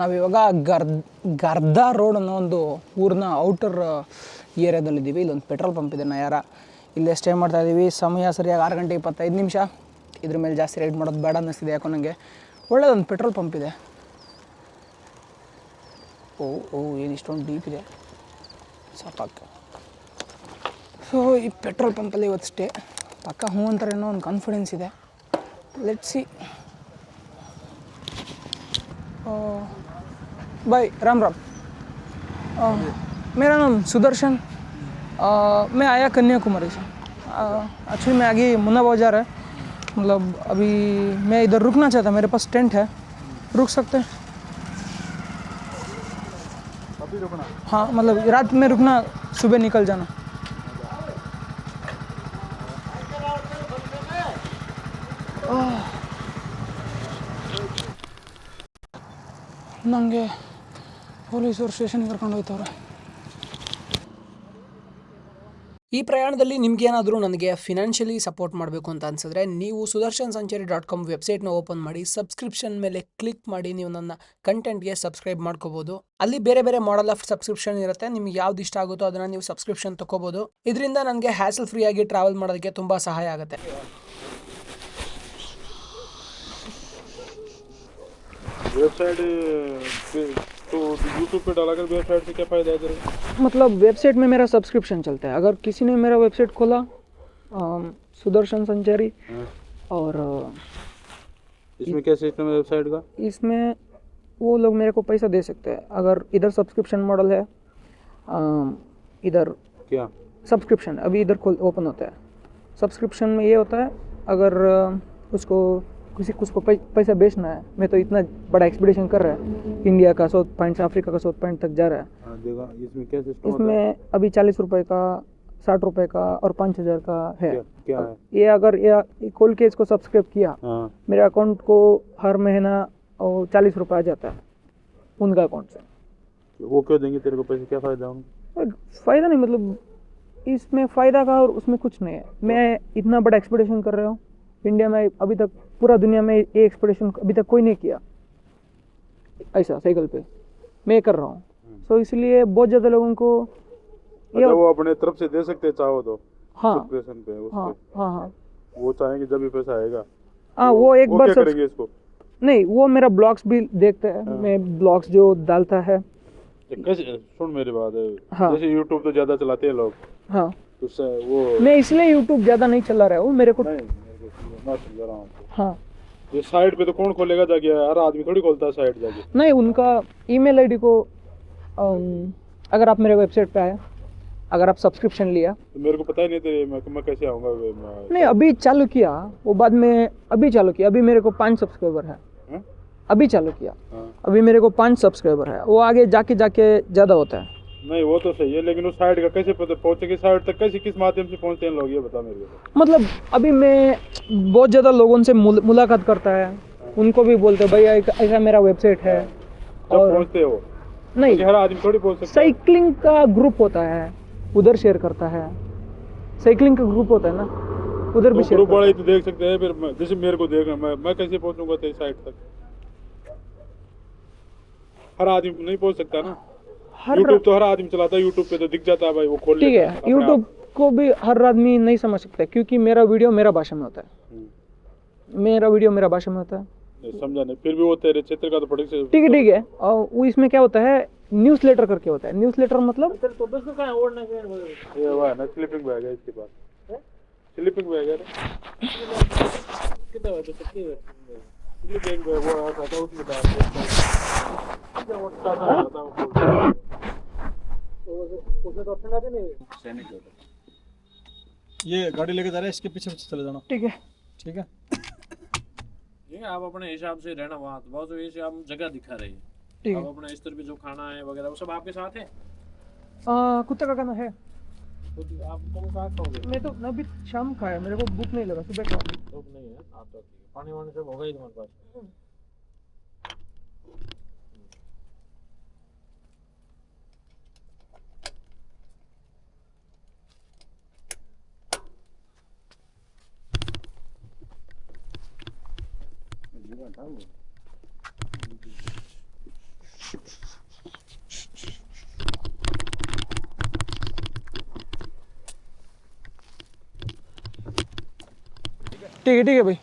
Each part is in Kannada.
ನಾವಿವಾಗ ಗರ್ದಾ ರೋಡ್ ಅನ್ನೋ ಒಂದು ಊರಿನ ಔಟರ್ ಏರಿಯಾದಲ್ಲಿದ್ದೀವಿ. ಇಲ್ಲೊಂದು ಪೆಟ್ರೋಲ್ ಪಂಪ್ ಇದೆ ನಯಾರ. ಇಲ್ಲೇ ಸ್ಟೇ ಮಾಡ್ತಾಯಿದ್ದೀವಿ. ಸಮಯ ಸರಿಯಾಗಿ 6 ಗಂಟೆ 25 ನಿಮಿಷ. ಇದ್ರ ಮೇಲೆ ಜಾಸ್ತಿ ರೈಡ್ ಮಾಡೋದು ಬೇಡ ಅನ್ನಿಸ್ತಿದೆ ಯಾಕೋ ನನಗೆ. ಒಳ್ಳೆಯದೊಂದು ಪೆಟ್ರೋಲ್ ಪಂಪ್ ಇದೆ. ಏನು ಇಷ್ಟೊಂದು ಡೀಪ್ ಇದೆ ಸಾಕು. ಸೊ ಈ ಪೆಟ್ರೋಲ್ ಪಂಪಲ್ಲಿ ಇವತ್ತು ಸ್ಟೇ ಪಕ್ಕ ಹ್ಞೂ ಅಂತಾರೇನೋ ಒಂದು ಕಾನ್ಫಿಡೆನ್ಸ್ ಇದೆ. Let's see. भाई राम राम। मेरा नाम सुदर्शन। मैं आया कन्याकुमारी से। एक्चुअली मैं आगे मुन्ना बाजार है, मतलब अभी मैं इधर रुकना चाहता, मेरे पास टेंट है, रुक सकते हैं? अभी रुकना? हाँ, मतलब रात में रुकना, सुबह निकल जाना। ನನಗೆ ಪೊಲೀಸರು ಸ್ಟೇಷನ್ಗೆ ಕರ್ಕೊಂಡು ಹೋಗ್ತವ್ರೆ. ಈ ಪ್ರಯಾಣದಲ್ಲಿ ನಿಮಗೇನಾದರೂ ನನಗೆ ಫಿನಾನ್ಷಿಯಲಿ ಸಪೋರ್ಟ್ ಮಾಡಬೇಕು ಅಂತ ಅನ್ಸಿದ್ರೆ ನೀವು sudarshansanchari.com ವೆಬ್ಸೈಟ್ನ ಓಪನ್ ಮಾಡಿ ಸಬ್ಸ್ಕ್ರಿಪ್ಷನ್ ಮೇಲೆ ಕ್ಲಿಕ್ ಮಾಡಿ ನೀವು ನನ್ನ ಕಂಟೆಂಟ್ಗೆ ಸಬ್ಸ್ಕ್ರೈಬ್ ಮಾಡ್ಕೋಬೋದು. ಅಲ್ಲಿ ಬೇರೆ ಬೇರೆ ಮಾಡೆಲ್ ಆಫ್ ಸಬ್ಸ್ಕ್ರಿಪ್ಷನ್ ಇರುತ್ತೆ. ನಿಮ್ಗೆ ಯಾವ್ದು ಇಷ್ಟ ಆಗುತ್ತೋ ಅದನ್ನು ನೀವು ಸಬ್ಸ್ಕ್ರಿಪ್ಷನ್ ತೊಗೋಬೋದು. ಇದರಿಂದ ನನಗೆ ಹ್ಯಾಸಲ್ ಫ್ರೀ ಆಗಿ ಟ್ರಾವೆಲ್ ಮಾಡೋದಕ್ಕೆ ತುಂಬ ಸಹಾಯ ಆಗುತ್ತೆ. वेबसाइट तो यूट्यूब पे डाला कर वेबसाइट से क्या फ़ायदा है तेरे? मतलब वेबसाइट में मेरा सब्सक्रिप्शन चलता है. अगर किसी ने मेरा वेबसाइट खोला सुदर्शन संचारी और इसमें क्या सिस्टम है वेबसाइट का? इसमें वो लोग मेरे को पैसा दे सकते हैं. अगर इधर सब्सक्रिप्शन मॉडल है, इधर क्या सब्सक्रिप्शन अभी इधर ओपन होता है. सब्सक्रिप्शन में ये होता है अगर उसको कुछ को पैसा बेचना है. मैं तो इतना बड़ा एक्सपीडिशन कर रहा है, इंडिया का साउथ पॉइंट से अफ्रीका का साउथ पॉइंट तक जा रहा है. देखा इसमें क्या सिस्टम इसमें अभी 40 रुपए का, 60 रुपए का और 5000 का है. क्या है? ये अगर ये खोल के इसको सब्सक्राइब किया, मेरे अकाउंट को हर महीना 40 रुपये आ जाता है उनका अकाउंट से. वो क्यों देंगे तेरे को पैसे? क्या फ़ायदा उनको? फ़ायदा नहीं, मतलब इसमें फ़ायदा का और उसमें कुछ नहीं है. मैं इतना बड़ा एक्सपीडिशन कर रहा हूँ इंडिया में, अभी तक पूरा दुनिया में ये एक्सपीडिशन अभी तक कोई नहीं किया ऐसा साइकिल पे. मैं कर रहा हूँ. सो इसलिए बहुत ज़्यादा लोगों को अच्छा, वो अपने तरफ से दे सकते हैं चाहो तो. हाँ सब्सक्रिप्शन पे उस हाँ पे. हाँ हाँ वो चाहेंगे जब भी पैसा आएगा. हाँ वो एक वो बार क्या करेंगे इसको? नहीं, वो मेरा ब्लॉग्स भी देखते हैं. मैं ब्लॉग्स जो डालता है. कैसे? सुन मेरी बात है. हाँ. जैसे यूट्यूब तो ज़्यादा चलाते हैं लोग, हाँ तो उससे वो मैं इसलिए यूट्यूब ज़्यादा नहीं चला रहा हूँ मेरे को. नहीं, मैं समझा रहा हूँ. हाँ ये साइट पे तो कौन खोलेगा जाके? हर आदमी थोड़ी खोलता है साइट जाके. नहीं, उनका ईमेल आईडी को अगर आप मेरे वेबसाइट पे आए, अगर आप सब्सक्रिप्शन लिया. तो मेरे को पता ही नहीं तेरे मैं कैसे आऊँगा? नहीं, अभी चालू किया वो, बाद में अभी चालू किया. अभी मेरे को 5 सब्सक्राइबर है. अभी चालू किया. अभी मेरे को 5 सब्सक्राइबर है. वो आगे जाके ज़्यादा होता है. नहीं वो तो सही है, लेकिन उस साइट का कैसे पता पहुँचेगी? साइट तक कैसे, किस माध्यम से पहुँचते हैं लोग, ये बता मेरे को. मतलब अभी मैं बहुत ज़्यादा लोगों से मुलाकात करता है, उनको भी बोलते भाई ऐसा मेरा वेबसाइट है. जब और पहुँचते हो नहीं, हर आदमी थोड़ी पहुँच सकता है. साइकिलिंग का ग्रुप होता है, उधर शेयर करता है. साइकिलिंग का ग्रुप होता है ना, उधर भी शेयर ग्रुप वाले करता तो देख सकते हैं. फिर जैसे मेरे को देखना, मैं कैसे पहुँचूंगा तेरी साइट तक? हर आदमी नहीं पहुँच सकता ना. हर यूट्यूब तो हर आदमी चलाता है, यूट्यूब पे तो दिख जाता है भाई, वो खोल ठीक लेता है. अपने यूट्यूब आप. को भी हर आदमी नहीं समझ सकता, क्योंकि मेरा वीडियो मेरा भाषा में होता है. मेरा वीडियो मेरा भाषा में होता है. समझा नहीं, फिर भी वो तेरे क्षेत्र का तो पढ़े से. ठीक है. और वो इसमें क्या होता है, न्यूज़ लेटर करके होता है. न्यूज़ लेटर मतलब ये वो है ना, स्लीपिंग बैग है इसके पास. स्लीपिंग बैग है ना. स्लीपिंग बैग वो आता था उसमें डाल ये गाड़ी लेके जा रहे हैं, इसके पीछे पीछे चले जाना. ठीक है. ठीक है. ये आप अपने हिसाब से रहना वहाँ, बहुत वैसे आप जगह दिखा रही है. ठीक आप है. अपना इस तरह भी जो खाना है वगैरह वो सब आपके साथ है. कुत्ते का खाना है. तो आप तुम कहाँ खाओगे? मैं तो अभी शाम खाया, मेरे को भूख नहीं लगा, सुबह खाया. भूख नहीं है आप तो ठीक है. पानी वानी सब होगा ही तुम्हारे पास. ठीक है भाई.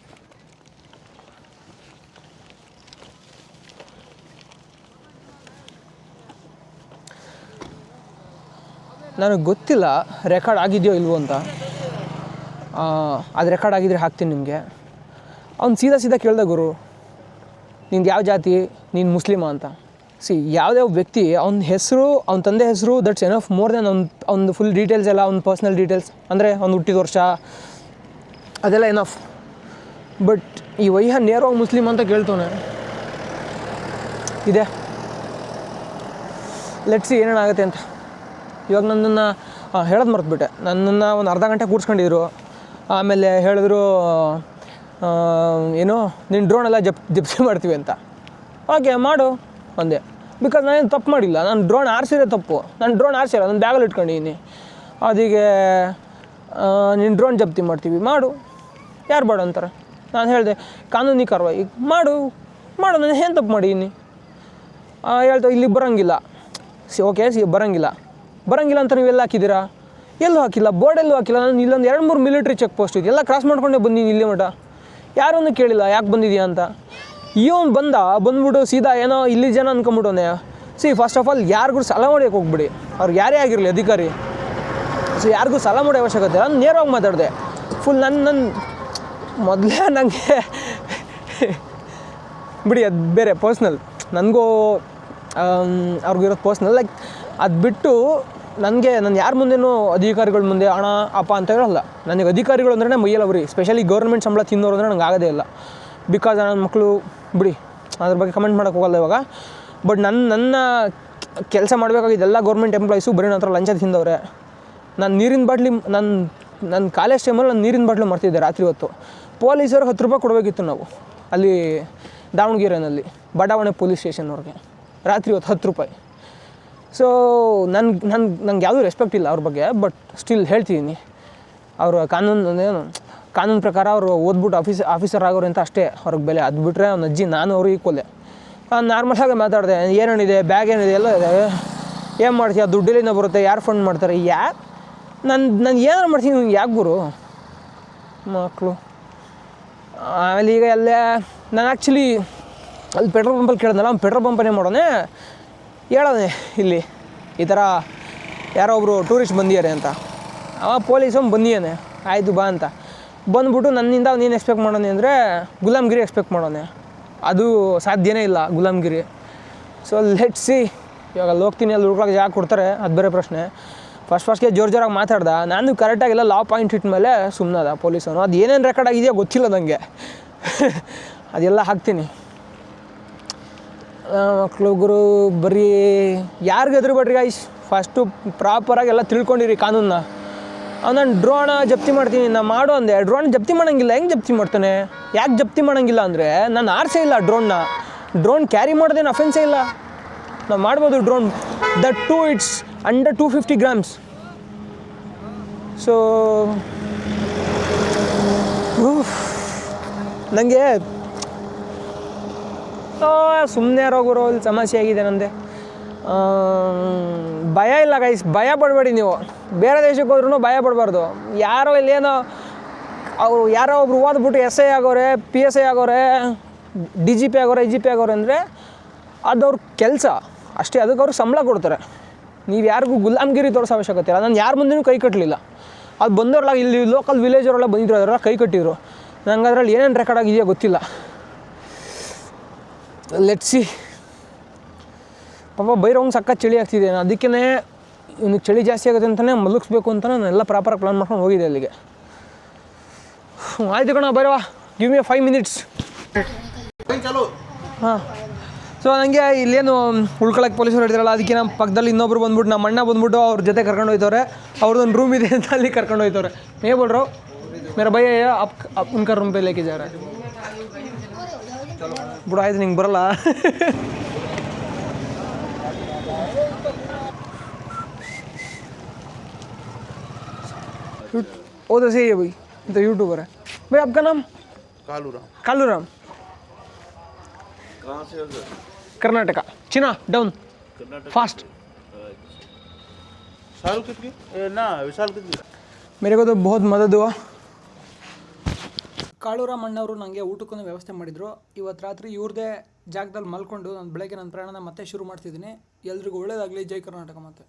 ನನಗೆ ಗೊತ್ತಿಲ್ಲ ರೆಕಾರ್ಡ್ ಆಗಿದೆಯೋ ಇಲ್ವೋ ಅಂತ. ಅದು ರೆಕಾರ್ಡ್ ಆಗಿದ್ರೆ ಹಾಕ್ತೀನಿ ನಿಮಗೆ. ಅವ್ನು ಸೀದಾ ಕೇಳ್ದೆ, ಗುರು ನಿಂದು ಯಾವ ಜಾತಿ, ನೀನು ಮುಸ್ಲಿಮಾ ಅಂತ. ಯಾವುದೇ ವ್ಯಕ್ತಿ ಅವ್ನ ಹೆಸರು, ಅವ್ನ ತಂದೆ ಹೆಸರು, ದಟ್ಸ್ ಎನಫ್ ಮೋರ್ ದೆನ್ ಅವ್ನ ಫುಲ್ ಡೀಟೇಲ್ಸ್ ಎಲ್ಲ, ಅವ್ನ ಪರ್ಸ್ನಲ್ ಡೀಟೇಲ್ಸ್ ಅಂದರೆ ಅವ್ನು ಹುಟ್ಟಿದ ವರ್ಷ ಅದೆಲ್ಲ ಎನಫ್. ಬಟ್ ಈ ವಯ್ಯ ನೇರವಾಗಿ ಮುಸ್ಲಿಮ್ ಅಂತ ಕೇಳ್ತಾನೆ. ಇದೆ ಲೆಟ್ಸಿ ಏನೇನಾಗುತ್ತೆ ಅಂತ. ಇವಾಗ ನನ್ನನ್ನು ಹೇಳೋದು ಮರೆತುಬಿಟ್ಟೆ. ನನ್ನನ್ನು ಒಂದು ಅರ್ಧ ಗಂಟೆ ಕೂರಿಸ್ಕೊಂಡಿದ್ರು. ಆಮೇಲೆ ಹೇಳಿದ್ರು ಏನು ನಿನ್ನ ಡ್ರೋನೆಲ್ಲ ಜಪ್ತಿ ಮಾಡ್ತೀವಿ ಅಂತ. ಓಕೆ ಮಾಡು ಅಂದೆ. ಬಿಕಾಸ್ ನಾನೇನು ತಪ್ಪು ಮಾಡಿಲ್ಲ. ನಾನು ಡ್ರೋನ್ ಆರಿಸಿದ್ರೆ ತಪ್ಪು. ನಾನು ಡ್ರೋನ್ ಆರಿಸಿಲ್ಲ, ನಾನು ಬ್ಯಾಗಲ್ಲಿ ಇಟ್ಕೊಂಡಿದ್ದೀನಿ. ಅದೀಗೆ ನಿನ್ನ ಡ್ರೋನ್ ಜಪ್ತಿ ಮಾಡ್ತೀವಿ, ಮಾಡು, ಯಾರು ಬೇಡ ಅಂತಾರೆ. ನಾನು ಹೇಳಿದೆ ಕಾನೂನಿ ಕಾರ್ವಾಯಿ ಮಾಡು. ನಾನು ಏನು ತಪ್ಪು ಮಾಡಿದ್ದೀನಿ? ಹೇಳ್ತಾ ಇಲ್ಲಿ ಬರೋಂಗಿಲ್ಲ. ಓಕೆ ಬರೋಂಗಿಲ್ಲ ಅಂತ ನೀವೆಲ್ಲ ಹಾಕಿದ್ದೀರಾ? ಎಲ್ಲೂ ಹಾಕಿಲ್ಲ, ಬೋರ್ಡೆಲ್ಲೂ ಹಾಕಿಲ್ಲ. ನಾನು ಇಲ್ಲೊಂದು 2-3 ಮಿಲಿಟ್ರಿ ಚೆಕ್ ಪೋಸ್ಟ್ ಇದೆ, ಎಲ್ಲ ಕ್ರಾಸ್ ಮಾಡ್ಕೊಂಡೇ ಬಂದಿದ್ದೀನಿ ಇಲ್ಲಿ ಮಟ. ಯಾರನ್ನೂ ಕೇಳಿಲ್ಲ ಯಾಕೆ ಬಂದಿದೆಯಾ ಅಂತ. ಇವನು ಬಂದ್ಬಿಟ್ಟು ಸೀದಾ ಏನೋ ಇಲ್ಲಿ ಜನ ಅಂದ್ಕೊಂಬಿಟ್ಟವನೆ. ಫಸ್ಟ್ ಆಫ್ ಆಲ್ ಯಾರಿಗೂ ಸಾಲ ಮಾಡೋಕ್ಕೆ ಹೋಗ್ಬಿಡಿ, ಅವ್ರು ಯಾರೇ ಆಗಿರಲಿ ಅಧಿಕಾರಿ. ಯಾರಿಗೂ ಸಾಲ ಮಾಡೋ ಅವಶ್ಯಕತೆ ಇಲ್ಲ. ನಾನು ನೇರವಾಗಿ ಮಾತಾಡಿದೆ ಫುಲ್. ನನ್ನ ಮೊದಲೇ ನನಗೆ ಬಿಡಿ, ಅದು ಬೇರೆ ಪರ್ಸ್ನಲ್. ನನಗೂ ಅವ್ರಿಗಿರೋದು ಪರ್ಸ್ನಲ್. ಲೈಕ್ ಅದು ಬಿಟ್ಟು ನಾನು ಯಾರ ಮುಂದೆನೂ ಅಧಿಕಾರಿಗಳ ಮುಂದೆ ಅಣ್ಣ ಅಪ್ಪ ಅಂತ ಹೇಳಲ್ಲ. ನನಗೆ ಅಧಿಕಾರಿಗಳು ಅಂದ್ರೆ ಮೈಯಲ್ಲ ಬರೀ. ಸ್ಪೆಷಲಿ ಗೌರ್ಮೆಂಟ್ ಸಂಬಳ ತಿನ್ನೋರು ಅಂದರೆ ನಂಗೆ ಆಗೋದೇ ಇಲ್ಲ. ಬಿಕಾಸ್ ನನ್ನ ಮಕ್ಕಳು ಬಿಡಿ, ಅದ್ರ ಬಗ್ಗೆ ಕಮೆಂಟ್ ಮಾಡೋಕ್ಕೆ ಹೋಗಲ್ಲ ಇವಾಗ. ಬಟ್ ನನ್ನ ಕೆಲಸ ಮಾಡಬೇಕಾಗಿದ್ದೆಲ್ಲ ಗೌರ್ಮೆಂಟ್ ಎಂಪ್ಲಾಯೀಸು ಬರೀ ನನ್ನ ಹತ್ರ ಲಂಚ ತಿಂದವ್ರೆ. ನಾನು ನೀರಿನ ಬಾಟ್ಲಿ ನನ್ನ ಕಾಲೇಜ್ ಟೈಮಲ್ಲಿ ನಾನು ನೀರಿನ ಬಾಟ್ಲು ಮರ್ತಿದ್ದೆ ರಾತ್ರಿ ಹೊತ್ತು. ಪೊಲೀಸರು 10 ರೂಪಾಯಿ ಕೊಡಬೇಕಿತ್ತು ನಾವು ಅಲ್ಲಿ ದಾವಣಗೆರೆಯಲ್ಲಿ ಬಡಾವಣೆ ಪೊಲೀಸ್ ಸ್ಟೇಷನ್ವ್ರಿಗೆ. ರಾತ್ರಿ ಹೊತ್ತು 10 ರೂಪಾಯಿ. ಸೊ ನಂಗೆ ಯಾವುದೂ ರೆಸ್ಪೆಕ್ಟ್ ಇಲ್ಲ ಅವ್ರ ಬಗ್ಗೆ. ಬಟ್ ಸ್ಟಿಲ್ ಹೇಳ್ತಿದ್ದೀನಿ, ಅವರು ಕಾನೂನು ಪ್ರಕಾರ ಅವರು ಓದ್ಬಿಟ್ಟು ಆಫೀಸರ್ ಆಗೋರು ಅಂತ ಅಷ್ಟೇ ಅವ್ರಿಗೆ ಬೆಲೆ. ಅದು ಬಿಟ್ಟರೆ ಅವ್ನ ಅಜ್ಜಿ ನಾನು ಅವರು ಈಕ್ವಲೆ. ನಾರ್ಮಲಾಗಿ ಮಾತಾಡಿದೆ, ಏನೇನಿದೆ, ಬ್ಯಾಗ್ ಏನಿದೆ ಎಲ್ಲ ಇದೆ, ಏನು ಮಾಡ್ತೀಯ, ದುಡ್ಡಿಲಿಂದ ಬರುತ್ತೆ, ಯಾರು ಫಂಡ್ ಮಾಡ್ತಾರೆ, ನಾನು ಏನಾರು ಮಾಡ್ತೀನಿ, ಯಾಕೆ ಗುರು ಮಕ್ಕಳು. ಆಮೇಲೆ ಈಗ ಅಲ್ಲೇ ನಾನು ಆ್ಯಕ್ಚುಲಿ ಅಲ್ಲಿ ಪೆಟ್ರೋಲ್ ಪಂಪಲ್ಲಿ ಕೇಳಿದ್ನಲ್ಲ, ಅವ್ನು ಪೆಟ್ರೋಲ್ ಪಂಪನ್ನೇ ಮಾಡೋನೆ ಹೇಳೋನೆ ಇಲ್ಲಿ ಈ ಥರ ಯಾರೋ ಒಬ್ಬರು ಟೂರಿಸ್ಟ್ ಬಂದಿದ್ದಾರೆ ಅಂತ. ಪೊಲೀಸು ಬಂದಿಯಾನೆ, ಆಯಿತು ಬಾ ಅಂತ ಬಂದ್ಬಿಟ್ಟು ನನ್ನಿಂದ ನೀನು ಎಕ್ಸ್ಪೆಕ್ಟ್ ಮಾಡೋನೆ ಅಂದರೆ ಗುಲಾಮ್ಗಿರಿ ಎಕ್ಸ್ಪೆಕ್ಟ್ ಮಾಡೋನೆ. ಅದು ಸಾಧ್ಯನೇ ಇಲ್ಲ ಗುಲಾಮ್ಗಿರಿ. So let's see. ಇವಾಗ ಅಲ್ಲಿ ಹೋಗ್ತೀನಿ, ಅಲ್ಲಿ ಉಳ್ಕೊಳಕ್ಕೆ ಜಾಗ ಕೊಡ್ತಾರೆ, ಅದು ಬೇರೆ ಪ್ರಶ್ನೆ. ಫಸ್ಟ್ಗೆ ಜೋರಾಗಿ ಮಾತಾಡ್ದೆ. ನಾನು ಕರೆಕ್ಟಾಗಿಲ್ಲ ಲಾ ಪಾಯಿಂಟ್ ಹಿಟ್ ಮೇಲೆ ಸುಮ್ಮನದ ಪೊಲೀಸನು. ಅದು ಏನೇನು ರೆಕಾರ್ಡ್ ಆಗಿದೆಯೋ ಗೊತ್ತಿಲ್ಲ ನನಗೆ. ಅದೆಲ್ಲ ಹಾಕ್ತೀನಿ. ಮಕ್ಕಳು ಗುರು ಬರೀ ಯಾರಿಗೆ ಹೆದರ್ಬೇಡ್ರಿ ಗೈಸ್. ಫಸ್ಟು ಪ್ರಾಪರಾಗಿ ಎಲ್ಲ ತಿಳ್ಕೊಂಡಿರಿ ಕಾನೂನನ್ನ. ನಾನು ಡ್ರೋನ್ ಜಪ್ತಿ ಮಾಡ್ತೀನಿ ನಾನು ಮಾಡು ಅಂದೆ. ಡ್ರೋನ್ ಜಪ್ತಿ ಮಾಡೋಂಗಿಲ್ಲ. ಹೆಂಗೆ ಜಪ್ತಿ ಮಾಡ್ತಾನೆ? ಯಾಕೆ ಜಪ್ತಿ ಮಾಡೋಂಗಿಲ್ಲ ಅಂದರೆ ನಾನು ಆರಿಸೇ ಇಲ್ಲ ಡ್ರೋನ್ ಕ್ಯಾರಿ ಮಾಡೋದೇನು ಅಫೆನ್ಸೇ ಇಲ್ಲ. ನಾವು ಮಾಡ್ಬೋದು drone. That to it's under 250 grams. So ನನಗೆ ಸುಮ್ಮನೆ ರೋಗರು ಇಲ್ಲಿ ಸಮಸ್ಯೆ ಆಗಿದೆ ನಂದೆ. ಭಯ ಇಲ್ಲ ಗೈಸ್, ಭಯ ಪಡಬೇಡಿ ನೀವು. ಬೇರೆ ದೇಶಕ್ಕೆ ಹೋದ್ರೂ ಭಯ ಪಡಬಾರ್ದು. ಯಾರೋ ಇಲ್ಲೇನೋ ಅವರು ಯಾರೋ ಒಬ್ರು ಓದ್ಬಿಟ್ಟು SI ಆಗೋರೆ, PSI ಆಗೋರೆ, DGP ಆಗೋರೆ, IGP ಆಗೋರೆ ಅಂದರೆ ಅದು ಅವ್ರ ಕೆಲಸ ಅಷ್ಟೇ. ಅದಕ್ಕೆ ಅವ್ರಿಗೆ ಸಂಬಳ ಕೊಡ್ತಾರೆ. ನೀವು ಯಾರಿಗೂ ಗುಲಾಮ್ಗಿರಿ ತೋರಿಸೋ ಅವಶ್ಯಕತೆ ಇಲ್ಲ. ನಾನು ಯಾರ ಮುಂದೆನೂ ಕೈ ಕಟ್ಟಲಿಲ್ಲ. ಅದು ಬಂದವ್ರಲ್ಲ, ಇಲ್ಲಿ ಲೋಕಲ್ ವಿಲೇಜವರೆಲ್ಲ ಬಂದಿದ್ರು, ಅದರೆಲ್ಲ ಕೈ ಕಟ್ಟಿದ್ರು. ನಂಗೆ ಅದರಲ್ಲಿ ಏನೇನು ರೆಕಾರ್ಡ್ ಆಗಿದೆಯೋ ಗೊತ್ತಿಲ್ಲ. Let's see. ಪಾಪ ಬೈರೋಂಗೆ ಸಕ್ಕ ಚಳಿ ಆಗ್ತಿದೆ. ನಾನು ಅದಕ್ಕೇ ಇವ್ನಿಗೆ ಚಳಿ ಜಾಸ್ತಿ ಆಗುತ್ತೆ ಅಂತಲೇ ಮಲಗಿಸ್ಬೇಕು ಅಂತ ನಾನೆಲ್ಲ ಪ್ರಾಪರಾಗಿ ಪ್ಲಾನ್ ಮಾಡ್ಕೊಂಡು ಹೋಗಿದೆ ಅಲ್ಲಿಗೆ. ಆಯ್ತು ಕಣ ಬೈರವ, ಗಿವ್ ಮಿ 5 minutes. ಹಾಂ. ಸೊ ನನಗೆ ಇಲ್ಲೇನು ಉಳ್ಕೊಳಕ್ಕೆ ಪೊಲೀಸರು ಹಿಡಿದಾರಲ್ಲ, ಅದಕ್ಕೆ ನಮ್ಮ ಪಕ್ಕದಲ್ಲಿ ಇನ್ನೊಬ್ರು ಬಂದ್ಬಿಟ್ಟು ನಮ್ಮ ಅಣ್ಣ ಬಂದ್ಬಿಟ್ಟು ಅವ್ರ ಜೊತೆ ಕರ್ಕೊಂಡು ಹೋಯ್ತವ್ರೆ. ಅವ್ರದ್ದೊಂದು ರೂಮ್ ಇದೆ ಅಂತ ಅಲ್ಲಿ ಕರ್ಕೊಂಡು ಹೋಯ್ತವ್ರೆ. ಮೇ ಬೋಲ್ರೋ ಮೇರಾ ಭಯ ಉನ್ಕಾ ರೂಮ್ ಪೇ ಲೇಕೆ ಜಾ ರಹಾ ಹೈ. ಬಿಡು ಆಯ್ತು, ನಿಂಗೆ ಬರಲ್ಲ. वो तो सही है भाई, तो यूट्यूबर है भाई. आपका नाम? कालू राम. कहाँ से हो सर? कर्नाटका. चिना डाउन फास्ट. शाहरुख कितनी ना विशाल कितनी? मेरे को तो बहुत मदद हुआ. ಕಾಳೂರಾಮಣ್ಣವರು ನನಗೆ ಊಟಕ್ಕೂ ವ್ಯವಸ್ಥೆ ಮಾಡಿದರು. ಇವತ್ತು ರಾತ್ರಿ ಇವ್ರದ್ದೇ ಜಾಗದಲ್ಲಿ ಮಲ್ಕೊಂಡು ನಾನು ಬೆಳಗ್ಗೆ ನನ್ನ ಪ್ರಯಾಣನ ಮತ್ತೆ ಶುರು ಮಾಡ್ತಿದ್ದೀನಿ. ಎಲ್ರಿಗೂ ಒಳ್ಳೇದಾಗಲಿ. ಜೈ ಕರ್ನಾಟಕ. ಮತ್ತೆ